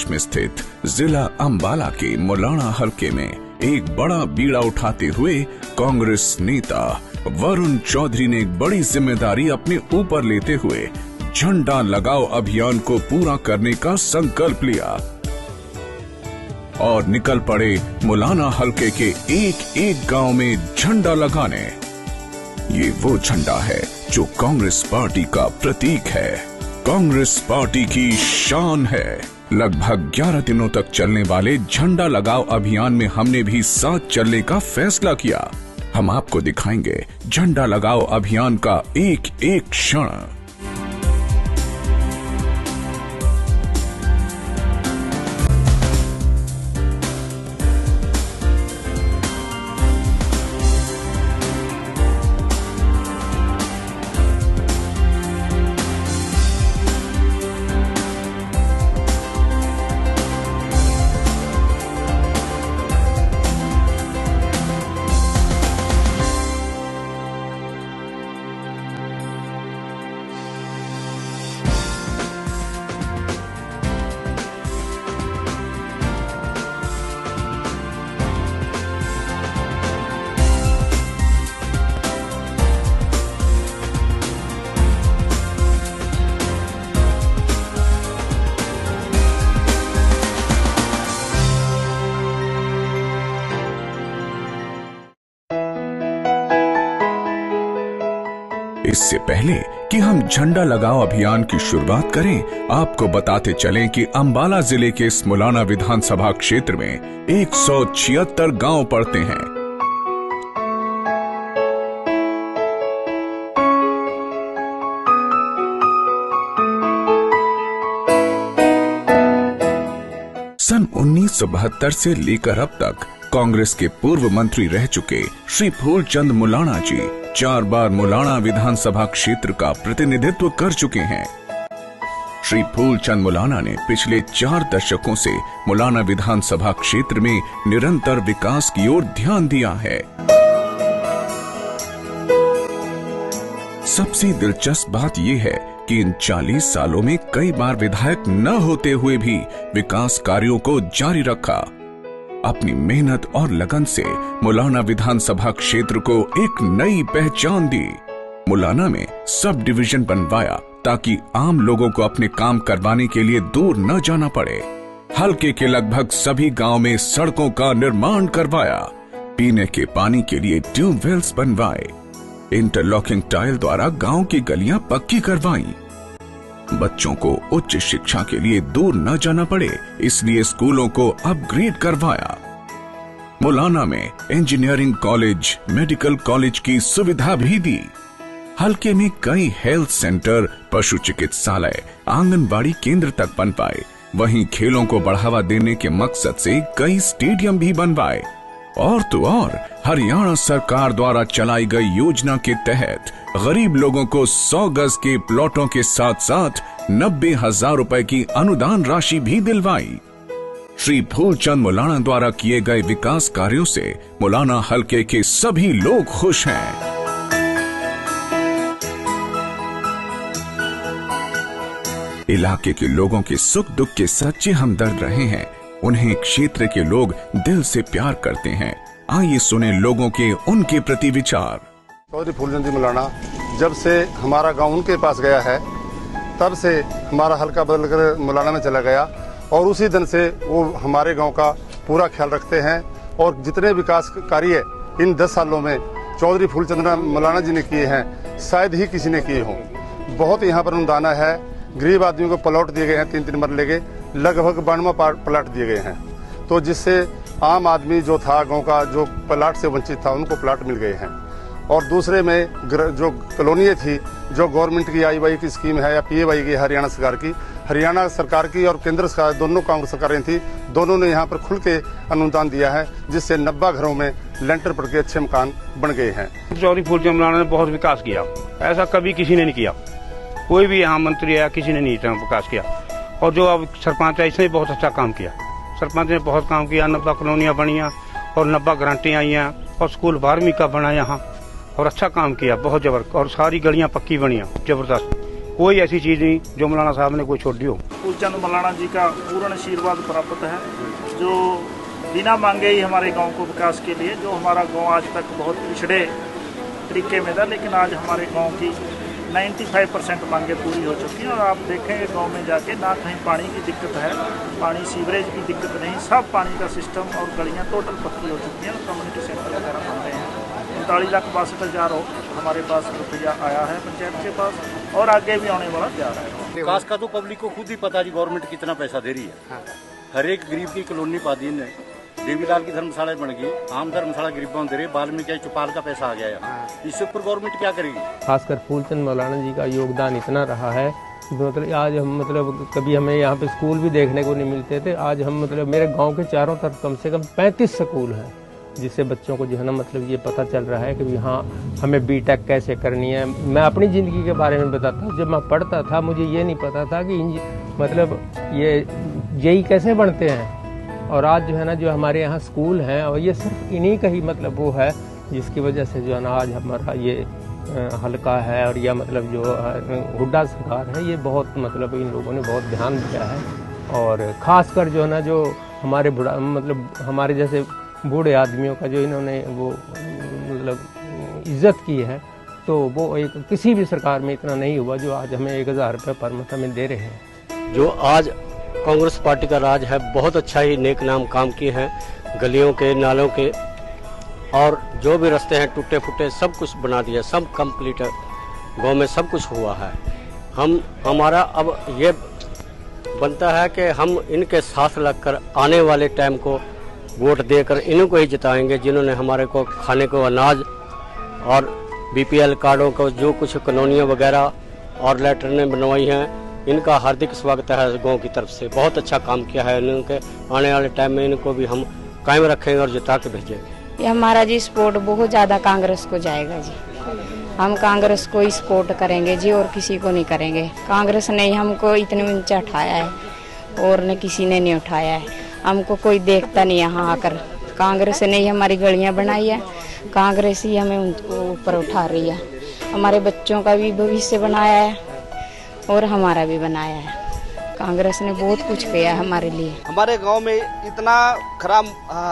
प्रदेश में स्थित जिला अंबाला के मुलाना हलके में एक बड़ा बीड़ा उठाते हुए कांग्रेस नेता वरुण चौधरी ने एक बड़ी जिम्मेदारी अपने ऊपर लेते हुए झंडा लगाओ अभियान को पूरा करने का संकल्प लिया और निकल पड़े मुलाना हलके के एक एक गांव में झंडा लगाने। ये वो झंडा है जो कांग्रेस पार्टी का प्रतीक है, कांग्रेस पार्टी की शान है। लगभग 11 दिनों तक चलने वाले झंडा लगाओ अभियान में हमने भी साथ चलने का फैसला किया। हम आपको दिखाएंगे झंडा लगाओ अभियान का एक एक क्षण। इससे पहले कि हम झंडा लगाओ अभियान की शुरुआत करें, आपको बताते चलें कि अंबाला जिले के इस मुलाना विधानसभा क्षेत्र में 176 गांव पड़ते हैं। सन 1972 से लेकर अब तक कांग्रेस के पूर्व मंत्री रह चुके श्री फूलचंद मुलाना जी 4 बार मुलाना विधानसभा क्षेत्र का प्रतिनिधित्व कर चुके हैं। श्री फूलचंद मुलाना ने पिछले 4 दशकों से मुलाना विधानसभा क्षेत्र में निरंतर विकास की ओर ध्यान दिया है। सबसे दिलचस्प बात यह है कि इन 40 सालों में कई बार विधायक न होते हुए भी विकास कार्यों को जारी रखा। अपनी मेहनत और लगन से मुलाना विधानसभा क्षेत्र को एक नई पहचान दी। मुलाना में सब डिवीजन बनवाया ताकि आम लोगों को अपने काम करवाने के लिए दूर न जाना पड़े। हलके के लगभग सभी गांव में सड़कों का निर्माण करवाया। पीने के पानी के लिए ट्यूबवेल्स बनवाए। इंटरलॉकिंग टाइल द्वारा गांव की गलियां पक्की करवाई। बच्चों को उच्च शिक्षा के लिए दूर न जाना पड़े, इसलिए स्कूलों को अपग्रेड करवाया। मुलाना में इंजीनियरिंग कॉलेज, मेडिकल कॉलेज की सुविधा भी दी। हलके में कई हेल्थ सेंटर, पशु चिकित्सालय, आंगनबाड़ी केंद्र तक बन पाए। वहीं खेलों को बढ़ावा देने के मकसद से कई स्टेडियम भी बनवाए। और तो और हरियाणा सरकार द्वारा चलाई गई योजना के तहत गरीब लोगों को 100 गज के प्लॉटों के साथ साथ 90,000 रुपए की अनुदान राशि भी दिलवाई। श्री फूलचंद मुलाना द्वारा किए गए विकास कार्यों से मुलाना हलके के सभी लोग खुश हैं। इलाके के लोगों के सुख दुख के सच्चे हमदर्द रहे हैं। उन्हें क्षेत्र के लोग दिल से प्यार करते हैं। आइए सुने लोगों के उनके प्रति विचार। चौधरी फूलचंद मुलाना जब से हमारा गांव उनके पास गया है, तब से हमारा हलका बदलकर मुलाना में चला गया और उसी दिन से वो हमारे गांव का पूरा ख्याल रखते हैं। और जितने विकास कार्य इन 10 सालों में चौधरी फूलचंद मुलाना जी ने किए हैं, शायद ही किसी ने किए हों। बहुत यहाँ पर अनुदान है। गरीब आदमियों को प्लॉट दिए गए हैं, 3-3 मरले के लगभग 92 प्लाट दिए गए हैं। तो जिससे आम आदमी जो था गांव का, जो प्लाट से वंचित था, उनको प्लाट मिल गए हैं। और दूसरे में जो कॉलोनियाँ थी, जो गवर्नमेंट की IY की स्कीम है या PAY की, हरियाणा सरकार की और केंद्र सरकार, दोनों कांग्रेस सरकारें थी, दोनों ने यहाँ पर खुल के अनुदान दिया है, जिससे 90 घरों में लेंटर पड़ के अच्छे मकान बन गए हैं। चौधरी फूलचंद मुलाना ने बहुत विकास किया, ऐसा कभी किसी ने नहीं किया। कोई भी यहाँ मंत्री आया, किसी ने नहीं इतना विकास किया। और जो अब सरपंच है, इसने बहुत अच्छा काम किया। सरपंच ने बहुत काम किया। 90 कॉलोनियाँ बनिया और 90 ग्रांटें आई हैं और स्कूल 12वीं का बना यहाँ और अच्छा काम किया, बहुत जबरदस्त। और सारी गलियाँ पक्की बनिया, जबरदस्त। कोई ऐसी चीज़ नहीं जो मौलाना साहब ने कोई छोड़ दी हो। फूलचंद मौलाना जी का पूर्ण आशीर्वाद प्राप्त है, जो बिना मांगे ही हमारे गांव को विकास के लिए, जो हमारा गांव आज तक बहुत पिछड़े तरीके में था, लेकिन आज हमारे गांव की 95% मांगे पूरी हो चुकी हैं। और आप देखेंगे गांव में जाके ना कहीं पानी की दिक्कत है, पानी सीवरेज की दिक्कत नहीं, सब पानी का सिस्टम और गलियाँ टोटल पक्की हो चुकी हैं। कम्युनिटी सेंटर वगैरह बन रहे हैं। 39,62,000 हमारे पास रुपया आया है पंचायत के पास, और आगे भी आने वाला जा रहा है। विकास का तो पब्लिक को खुद ही पता जी गवर्नमेंट कितना पैसा दे रही है। हर एक गरीब की कॉलोनी पादीन है, देवीलाल की धर्मशाला बन गई, आम धर्मशाला गरीबों दे रही, वाल्मीकि चौपाल का पैसा आ गया है। इससे ऊपर गवर्नमेंट क्या करेगी? खासकर फूलचंद मौलाना जी का योगदान इतना रहा है, मतलब आज हम कभी हमें यहाँ पे स्कूल भी देखने को नहीं मिलते थे। आज हम मेरे गांव के चारों तरफ कम से कम 35 स्कूल हैं, जिससे बच्चों को जो है ना ये पता चल रहा है कि हाँ हमें बीटेक कैसे करनी है। मैं अपनी ज़िंदगी के बारे में बताता हूँ, जब मैं पढ़ता था मुझे ये नहीं पता था कि ये जेई कैसे बनते हैं। और आज जो है ना जो हमारे यहाँ स्कूल हैं, और ये सिर्फ इन्हीं का ही वो है, जिसकी वजह से जो है ना आज हमारा ये हल्का है, और यह जो हुड्डा सरकार है, ये बहुत इन लोगों ने बहुत ध्यान दिया है। और ख़ासकर जो है ना जो हमारे हमारे जैसे बूढ़े आदमियों का जो इन्होंने वो इज्जत की है, तो वो एक किसी भी सरकार में इतना नहीं हुआ जो आज हमें 1,000 रुपये पर मंथ हमें दे रहे हैं। जो आज कांग्रेस पार्टी का राज है, बहुत अच्छा ही नेक नाम काम किए हैं। गलियों के, नालों के, और जो भी रास्ते हैं टूटे फूटे सब कुछ बना दिया, सब कंप्लीट है। गांव में सब कुछ हुआ है। हमारा अब ये बनता है कि हम इनके साथ लगकर आने वाले टाइम को वोट देकर इन्हीं को ही जिताएंगे, जिन्होंने हमारे को खाने को अनाज और बीपीएल कार्डों को जो कुछ कॉलोनियाँ वगैरह और लेटरें बनवाई हैं। इनका हार्दिक स्वागत है गांव की तरफ से। बहुत अच्छा काम किया है इनके। आने वाले टाइम में इनको भी हम कायम रखेंगे और जिता के भेजेंगे। ये हमारा जी सपोर्ट बहुत ज़्यादा कांग्रेस को जाएगा जी। हम कांग्रेस को ही सपोर्ट करेंगे जी, और किसी को नहीं करेंगे। कांग्रेस ने हमको इतने ऊंचा उठाया है, और न किसी ने नहीं उठाया है। हमको कोई देखता नहीं यहाँ आकर। कांग्रेस ने ही हमारी गलियाँ बनाई है, कांग्रेस ही हमें ऊपर उठा रही है। हमारे बच्चों का भी भविष्य बनाया है और हमारा भी बनाया है। कांग्रेस ने बहुत कुछ किया है हमारे लिए। हमारे गांव में इतना खराब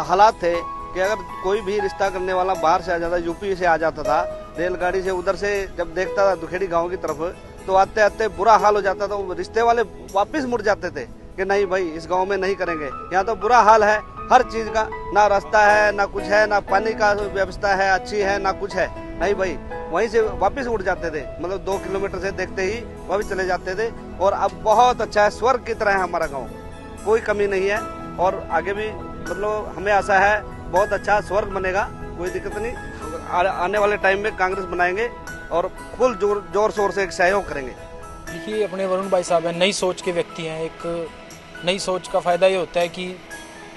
हालात थे कि अगर कोई भी रिश्ता करने वाला बाहर से आ जाता, यूपी से आ जाता था रेलगाड़ी से, उधर से जब देखता था दुखेड़ी गांव की तरफ, तो आते आते बुरा हाल हो जाता था। वो रिश्ते वाले वापस मुड़ जाते थे कि नहीं भाई इस गांव में नहीं करेंगे। यहाँ तो बुरा हाल है हर चीज का, ना रास्ता है, ना कुछ है, ना पानी का व्यवस्था है अच्छी है, ना कुछ है। नहीं भाई, वहीं से वापस उड़ जाते थे, 2 किलोमीटर से देखते ही वापस चले जाते थे। और अब बहुत अच्छा है, स्वर्ग की तरह है हमारा गांव, कोई कमी नहीं है। और आगे भी हमें आशा है बहुत अच्छा स्वर्ग बनेगा, कोई दिक्कत नहीं। आने वाले टाइम में कांग्रेस बनाएंगे और फुल जोर शोर से सहयोग करेंगे। देखिए, अपने वरुण भाई साहब हैं, नई सोच के व्यक्ति हैं। एक नई सोच का फायदा ये होता है कि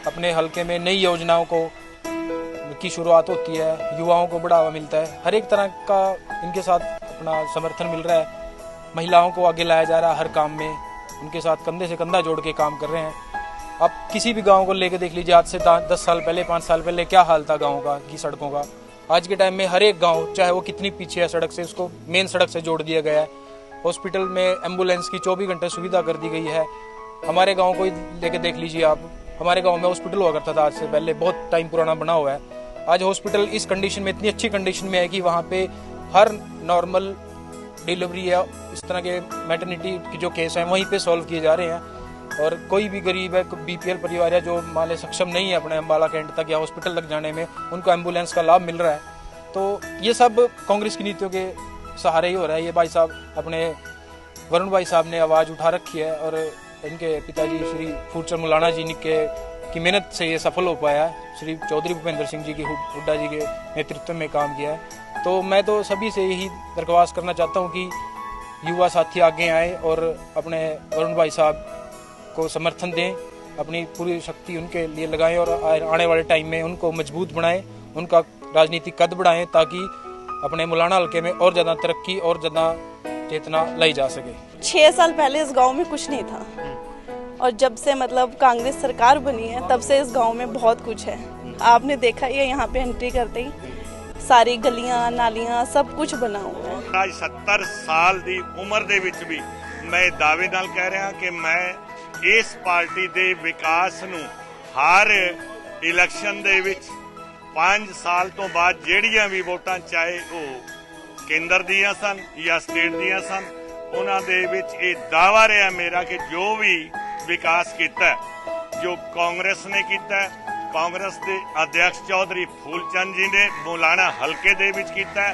अपने हलके में नई योजनाओं की शुरुआत होती है, युवाओं को बढ़ावा मिलता है। हर एक तरह का इनके साथ अपना समर्थन मिल रहा है। महिलाओं को आगे लाया जा रहा है हर काम में, उनके साथ कंधे से कंधा जोड़ के काम कर रहे हैं। आप किसी भी गांव को लेके देख लीजिए, आज से 10 साल पहले, 5 साल पहले क्या हाल था गाँव का की सड़कों का। आज के टाइम में हर एक गाँव, चाहे वो कितनी पीछे है सड़क से, उसको मेन सड़क से जोड़ दिया गया है। हॉस्पिटल में एम्बुलेंस की 24 घंटे सुविधा कर दी गई है। हमारे गाँव को लेके देख लीजिए आप, हमारे गाँव में हॉस्पिटल हुआ करता था आज से पहले, बहुत टाइम पुराना बना हुआ है। आज हॉस्पिटल इस कंडीशन में, इतनी अच्छी कंडीशन में है कि वहाँ पे हर नॉर्मल डिलीवरी या इस तरह के मैटरनिटी के जो केस हैं वहीं पे सॉल्व किए जा रहे हैं। और कोई भी गरीब है, बीपीएल परिवार है जो मान ले सक्षम नहीं है अपने अम्बाला कैंट तक या हॉस्पिटल तक जाने में, उनको एम्बुलेंस का लाभ मिल रहा है। तो ये सब कांग्रेस की नीतियों के सहारे ही हो रहा है। ये भाई साहब, अपने वरुण भाई साहब ने आवाज़ उठा रखी है, और इनके पिताजी श्री फूलचंद मौलाना जी की मेहनत से ये सफल हो पाया है। श्री चौधरी भूपेंद्र सिंह जी की हुड्डा जी के नेतृत्व में काम किया है। तो मैं तो सभी से यही दरख्वास्त करना चाहता हूँ कि युवा साथी आगे आए और अपने वरुण भाई साहब को समर्थन दें, अपनी पूरी शक्ति उनके लिए लगाएं और आने वाले टाइम में उनको मजबूत बनाएं, उनका राजनीतिक कद बढ़ाएं, ताकि अपने मौलाना हल्के में और ज़्यादा तरक्की और ज़्यादा चेतना लाई जा सके। 6 साल पहले इस गांव में कुछ नहीं था, और जब से कांग्रेस सरकार बनी है तब से इस गांव में बहुत कुछ है। आपने देखा ही है, यहाँ पे एंट्री करते ही सारी गलियाँ नालियाँ सब कुछ बना हुआ है। ਅੱਜ 70 ਸਾਲ ਦੀ ਉਮਰ ਦੇ ਵਿੱਚ ਵੀ ਮੈਂ ਦਾਅਵੇ ਨਾਲ ਕਹਿ ਰਿਹਾ ਕਿ ਮੈਂ ਇਸ ਪਾਰਟੀ ਦੇ ਵਿਕਾਸ ਨੂੰ ਹਰ ਇਲੈਕਸ਼ਨ ਦੇ ਵਿੱਚ 5 ਸਾਲ ਤੋਂ ਬਾਅਦ ਜਿਹੜੀਆਂ ਵੀ ਵੋਟਾਂ ਚਾਹੇ ਉਹ ਕੇਂਦਰ ਦੀਆਂ ਸਨ ਜਾਂ ਸਟੇਟ ਦੀਆਂ ਸਨ, ਉਹਨਾਂ ਦੇ ਵਿੱਚ ਇਹ ਦਾਅਵਾ ਰਿਹਾ ਮੇਰਾ ਕਿ ਜੋ ਵੀ ਵਿਕਾਸ ਕੀਤਾ, ਜੋ ਕਾਂਗਰਸ ਨੇ ਕੀਤਾ, ਕਾਂਗਰਸ ਦੇ ਅਧਿਕਸ਼ ਚੌਧਰੀ ਫੂਲਚੰਦ ਜੀ ਨੇ ਮੌਲਾਨਾ ਹਲਕੇ ਦੇ ਵਿੱਚ ਕੀਤਾ,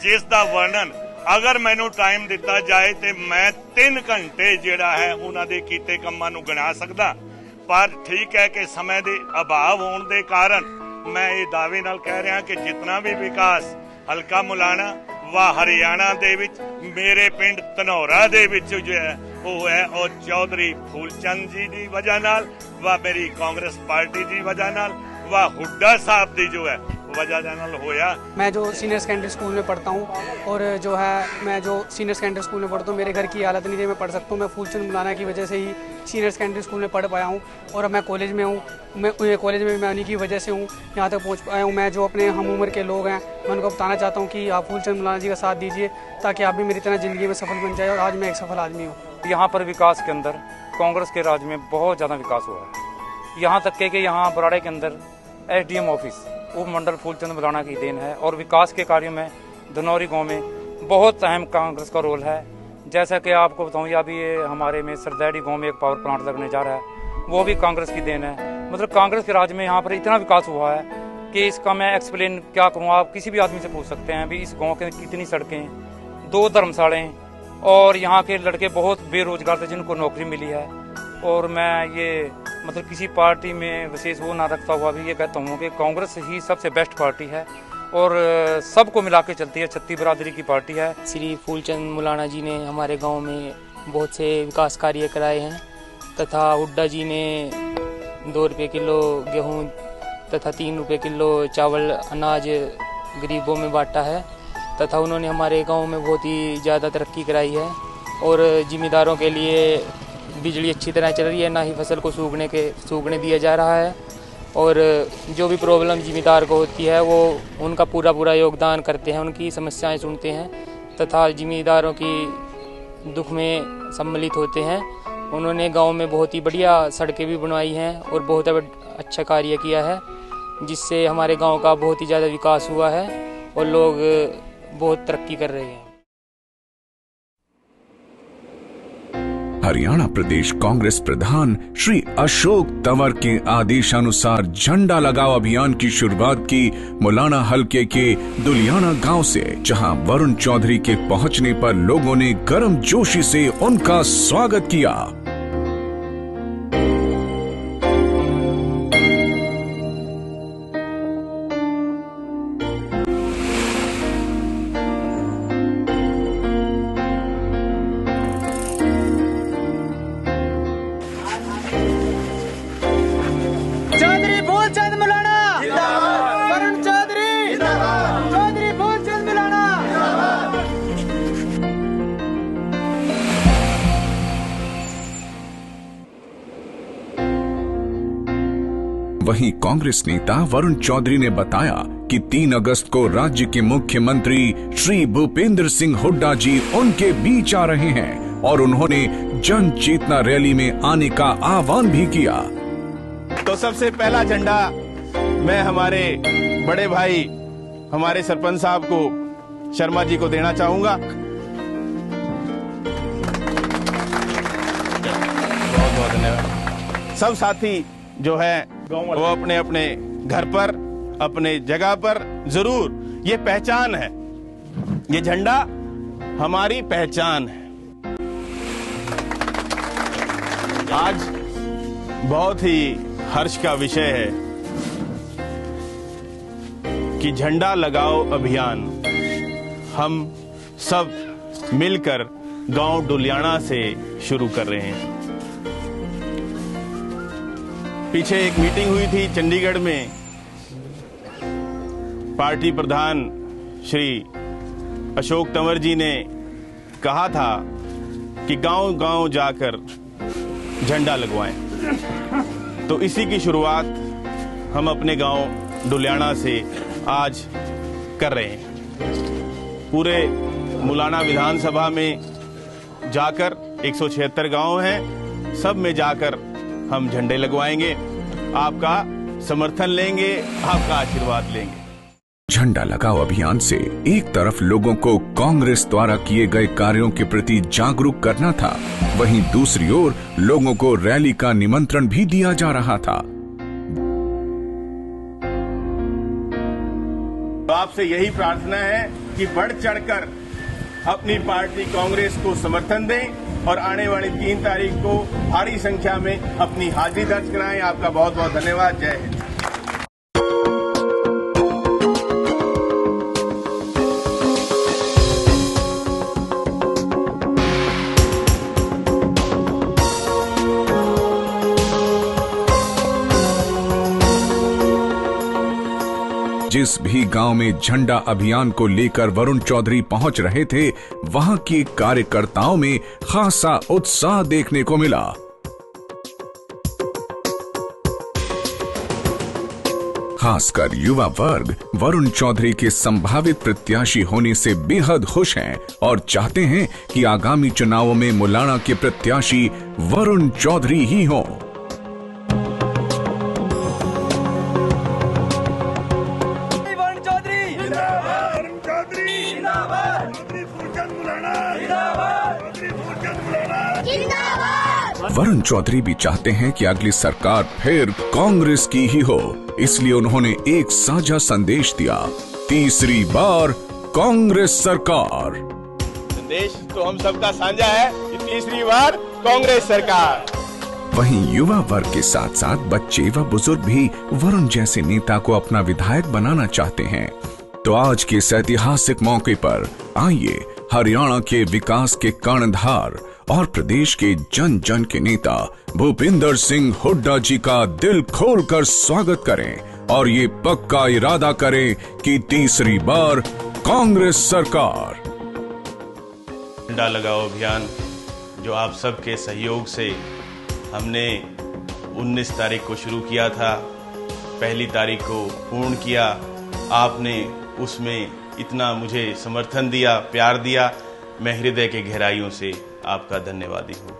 ਜਿਸ ਦਾ ਵਰਣਨ ਅਗਰ ਮੈਨੂੰ ਟਾਈਮ ਦਿੱਤਾ ਜਾਏ ਤੇ ਮੈਂ 3 ਘੰਟੇ ਜਿਹੜਾ ਹੈ ਉਹਨਾਂ ਦੇ ਕੀਤੇ ਕੰਮਾਂ ਨੂੰ ਗਿਣਾ ਸਕਦਾ। ਪਰ ਠੀਕ ਹੈ ਕਿ ਸਮੇਂ ਦੇ ਅਭਾਵ ਹੋਣ ਦੇ ਕਾਰਨ ਮੈਂ ਇਹ ਦਾਅਵੇ ਨਾਲ ਕਹਿ ਰਿਹਾ ਕਿ ਜਿੰਨਾ ਵੀ ਵਿਕਾਸ ਹਲਕਾ ਮੌਲਾਨਾ ਵਾ ਹਰਿਆਣਾ ਦੇ ਵਿੱਚ ਮੇਰੇ ਪਿੰਡ ਧਨੌਰਾ ਦੇ ਵਿੱਚ ਜੋ ਹੈ ਉਹ ਹੈ ਉਹ ਚੌਧਰੀ ਫੂਲਚੰਦ ਜੀ ਦੀ वजह नाल व मेरी कांग्रेस पार्टी की वजह नाल व हुड्डा साहब की जो है वजह नाल होया। मैं जो सीनियर सेकेंडरी स्कूल में पढ़ता हूँ और जो है मैं जो सीनियर सेकेंडरी स्कूल में पढ़ता हूँ, मेरे घर की हालत नहीं थी, मैं पढ़ सकता हूँ। मैं फूलचंद मौलाना की वजह से ही सीनियर सेकेंडरी स्कूल में पढ़ पाया हूँ और अब मैं कॉलेज में हूँ। मैं कॉलेज में मैं उन्हीं की वजह से हूँ यहाँ तक पहुँच पाया हूँ। मैं जो अपने हम उम्र के लोग हैं मैं उनको बताना चाहता हूँ कि आप फूलचंद मौलाना जी का साथ दीजिए ताकि आप भी मेरी तरह ज़िंदगी में सफल बन जाए और आज मैं एक सफल आदमी हूँ। यहाँ पर विकास के अंदर कांग्रेस के राज में बहुत ज़्यादा विकास हुआ है। यहाँ तक कि यहाँ बराड़े के अंदर SDM ऑफिस उप मंडल फूलचंद मौलाना की देन है और विकास के कार्यों में धनौरी गांव में बहुत अहम कांग्रेस का रोल है। जैसा कि आपको बताऊँ, या भी ये हमारे में सरदैड़ी गांव में एक पावर प्लांट लगने जा रहा है, वो भी कांग्रेस की देन है। मतलब कांग्रेस के राज में यहाँ पर इतना विकास हुआ है कि इसका मैं एक्सप्लेन क्या करूँ, आप किसी भी आदमी से पूछ सकते हैं। अभी इस गाँव के कितनी सड़कें, 2 धर्मशालाएँ और यहाँ के लड़के बहुत बेरोजगार थे जिनको नौकरी मिली है। और मैं ये मतलब किसी पार्टी में विशेष वो ना रखता हुआ भी ये कहता हूँ कि कांग्रेस ही सबसे बेस्ट पार्टी है और सबको मिला के चलती है, छत्ती बिरादरी की पार्टी है। श्री फूलचंद मौलाना जी ने हमारे गांव में बहुत से विकास कार्य कराए हैं तथा हुड्डा जी ने 2 रुपये किलो गेहूँ तथा 3 रुपये किलो चावल अनाज गरीबों में बांटा है तथा उन्होंने हमारे गांव में बहुत ही ज़्यादा तरक्की कराई है और जिम्मेदारों के लिए बिजली अच्छी तरह चल रही है, ना ही फसल को सूखने दिया जा रहा है। और जो भी प्रॉब्लम जिम्मेदार को होती है वो उनका पूरा योगदान करते हैं, उनकी समस्याएं सुनते हैं तथा जिम्मेदारों की दुख में सम्मिलित होते हैं। उन्होंने गांव में बहुत ही बढ़िया सड़कें भी बनवाई हैं और बहुत अच्छा कार्य किया है जिससे हमारे गांव का बहुत ही ज़्यादा विकास हुआ है और लोग बहुत तरक्की कर रहे हैं। हरियाणा प्रदेश कांग्रेस प्रधान श्री अशोक तंवर के आदेशानुसार झंडा लगाओ अभियान की शुरुआत की मौलाना हलके के दुलियाना गांव से, जहां वरुण चौधरी के पहुंचने पर लोगों ने गर्मजोशी से उनका स्वागत किया। वहीं कांग्रेस नेता वरुण चौधरी ने बताया कि 3 अगस्त को राज्य के मुख्यमंत्री श्री भूपेंद्र सिंह हुड्डा जी उनके बीच आ रहे हैं और उन्होंने जन चेतना रैली में आने का आह्वान भी किया। तो सबसे पहला झंडा मैं हमारे बड़े भाई हमारे सरपंच साहब को शर्मा जी को देना चाहूंगा। बहुत बहुत धन्यवाद। सब साथी जो है वो अपने अपने घर पर अपने जगह पर जरूर, ये पहचान है, ये झंडा हमारी पहचान है। आज बहुत ही हर्ष का विषय है कि झंडा लगाओ अभियान हम सब मिलकर गांव डुलियाना से शुरू कर रहे हैं। पीछे एक मीटिंग हुई थी चंडीगढ़ में, पार्टी प्रधान श्री अशोक तंवर जी ने कहा था कि गांव-गांव जाकर झंडा लगवाएं। तो इसी की शुरुआत हम अपने गांव डुलियाना से आज कर रहे हैं। पूरे मुलाना विधानसभा में जाकर 176 गांव हैं, सब में जाकर हम झंडे लगवाएंगे, आपका समर्थन लेंगे, आपका आशीर्वाद लेंगे। झंडा लगाओ अभियान से एक तरफ लोगों को कांग्रेस द्वारा किए गए कार्यों के प्रति जागरूक करना था, वहीं दूसरी ओर लोगों को रैली का निमंत्रण भी दिया जा रहा था। तो आपसे यही प्रार्थना है कि बढ़ चढ़कर अपनी पार्टी कांग्रेस को समर्थन दें और आने वाली 3 तारीख को भारी संख्या में अपनी हाजिरी दर्ज कराएं। आपका बहुत बहुत धन्यवाद। जय हिंद। जिस भी गांव में झंडा अभियान को लेकर वरुण चौधरी पहुंच रहे थे, वहां के कार्यकर्ताओं में खासा उत्साह देखने को मिला। खासकर युवा वर्ग वरुण चौधरी के संभावित प्रत्याशी होने से बेहद खुश हैं और चाहते हैं कि आगामी चुनावों में मुलाना के प्रत्याशी वरुण चौधरी ही हों। वरुण चौधरी भी चाहते हैं कि अगली सरकार फिर कांग्रेस की ही हो, इसलिए उन्होंने एक साझा संदेश दिया, तीसरी बार कांग्रेस सरकार। संदेश तो हम सबका साझा है कि तीसरी बार कांग्रेस सरकार। वहीं युवा वर्ग के साथ साथ बच्चे व बुजुर्ग भी वरुण जैसे नेता को अपना विधायक बनाना चाहते हैं। तो आज के इस ऐतिहासिक मौके पर आइए हरियाणा के विकास के कर्णधार और प्रदेश के जन जन के नेता भूपिंदर सिंह हुड्डा जी का दिल खोलकर स्वागत करें और ये पक्का इरादा करें कि तीसरी बार कांग्रेस सरकार। झंडा लगाओ अभियान जो आप सबके सहयोग से हमने 19 तारीख को शुरू किया था, पहली तारीख को पूर्ण किया। आपने उसमें इतना मुझे समर्थन दिया, प्यार दिया, मैं हृदय के गहराइयों से आपका धन्यवादी हूँ।